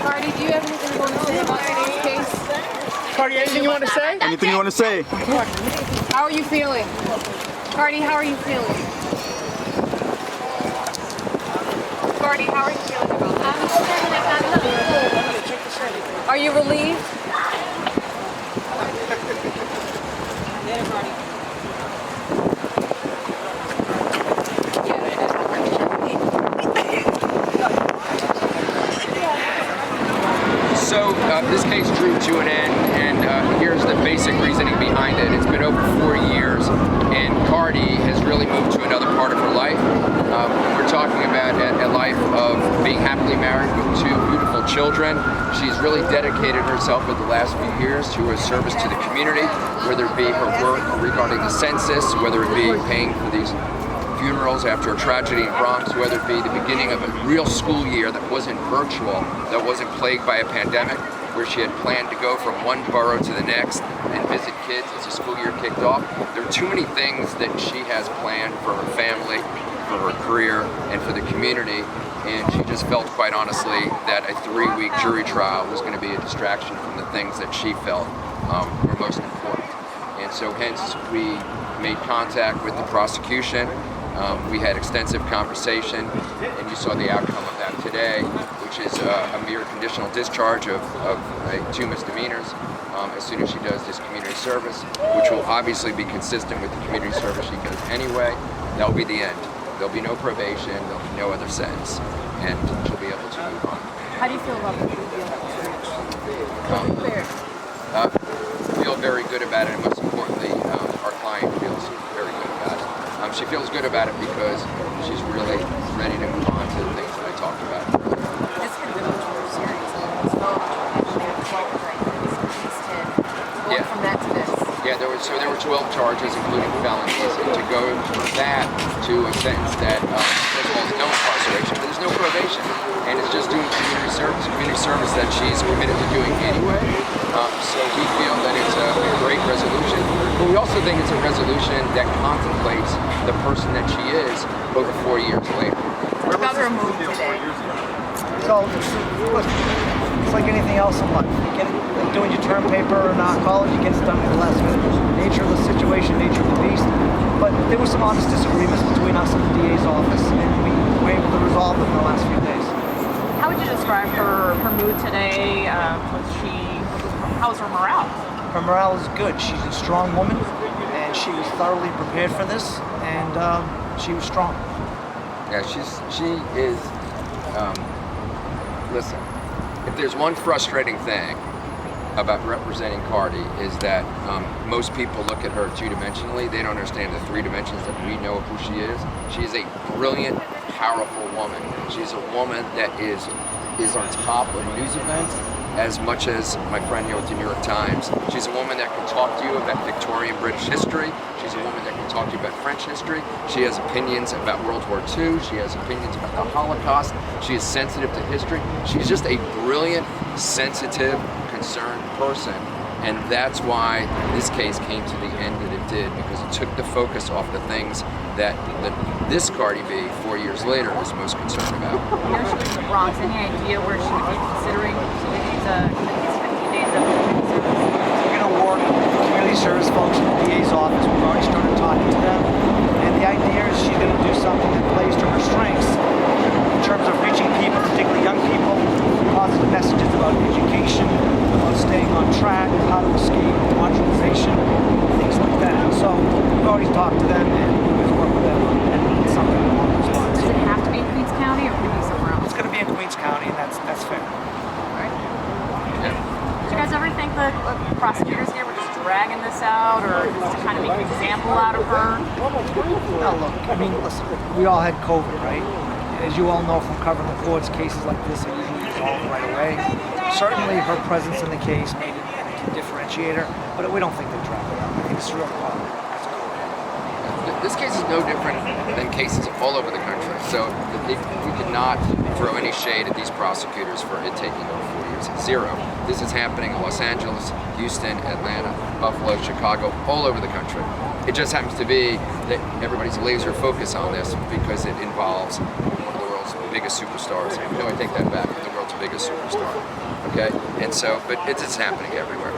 Cardi, do you have anything you want to say about today's case? Cardi, anything you want to say? Anything you want to say? How are you feeling? Cardi, how are you feeling? Cardi, how are you feeling about that? Are you relieved? So this case drew to an end, and here's the basic reasoning behind it. It's been over 4 years, and Cardi has really moved to another part of her life. We're talking about a life of being happily married with 2 beautiful children. She's really dedicated herself over the last few years to her service to the community, whether it be her work regarding the census, whether it be paying for these funerals after a tragedy in Bronx, whether it be the beginning of a real school year that wasn't virtual, that wasn't plagued by a pandemic, where she had planned to go from one borough to the next and visit kids as the school year kicked off. There are too many things that she has planned for her family, for her career, and for the community, and she just felt, quite honestly, that a 3-week jury trial was going to be a distraction from the things that she felt were most important. And so hence we made contact with the prosecution. We had extensive conversation, and you saw the outcome of that today, which is a mere conditional discharge of 2 misdemeanors as soon as she does this community service, which will obviously be consistent with the community service she does anyway. That will be the end. There'll be no probation, there'll be no other sentence, and she'll be able to move on. How do you feel about the deal that was reached? Feel very good about it, and most importantly, our client feels very good about it. She feels good about it because she's really ready to move on to the things that I talked about. This could have been much more serious. Yeah. From that to this. Yeah, there were 12 charges, including felonies, and to go from that to a sentence that, first of all, is no incarceration, but there's no probation, and it's just doing community service that she's committed to doing anyway. So we feel that it's a great resolution, but we also think it's a resolution that contemplates the person that she is over 4 years later. What about her move today? So, it's like anything else in life. You get it, like doing your term paper or not college, it gets done at the last minute. Nature of the situation, nature of the beast. But there were some honest disagreements between us and the DA's office, and we were able to resolve them in the last few days. How would you describe her mood today? How's her morale? Her morale is good. She's a strong woman, and she was thoroughly prepared for this, and she was strong. Yeah, she is, listen, if there's one frustrating thing about representing Cardi is that most people look at her 2-dimensionally. They don't understand the 3 dimensions that we know of who she is. She is a brilliant, powerful woman. She's a woman that is on top of news events as much as my friend here with the New York Times. She's a woman that can talk to you about Victorian British history. She's a woman that can talk to you about French history. She has opinions about World War II. She has opinions about the Holocaust. She is sensitive to history. She's just a brilliant, sensitive, concerned person. And that's why this case came to the end that it did, because it took the focus off the things that this Cardi B, 4 years later, was most concerned about. You know, she was in the Bronx. Any idea where she would be considering these 15 days of community service? We're going to work with the community service folks in the DA's office. We've already started talking to them. And the idea is she's going to do something that plays to her strengths in terms of reaching people, particularly young people, positive messages about education, about staying on track, how to escape marginalization, things like that. So we've already talked to them, and we'll work with them and something along those lines. Does it have to be in Queens County, or could it be somewhere else? It's going to be in Queens County, and that's fair. All right. Yeah. Do you guys ever think that prosecutors here were just dragging this out, or just to kind of make an example out of her? No, look, I mean, listen, we all had COVID, right? As you all know from covering the courts, cases like this are usually resolved right away. Certainly her presence in the case made it a differentiator, but we don't think they dragged it out. It's real cool. This case is no different than cases all over the country. So we cannot throw any shade at these prosecutors for it taking over 4 years. Zero. This is happening in Los Angeles, Houston, Atlanta, Buffalo, Chicago, all over the country. It just happens to be that everybody's laser focus on this because it involves one of the world's biggest superstars. No, I take that back. The world's biggest superstar. Okay? And so, but it's happening everywhere.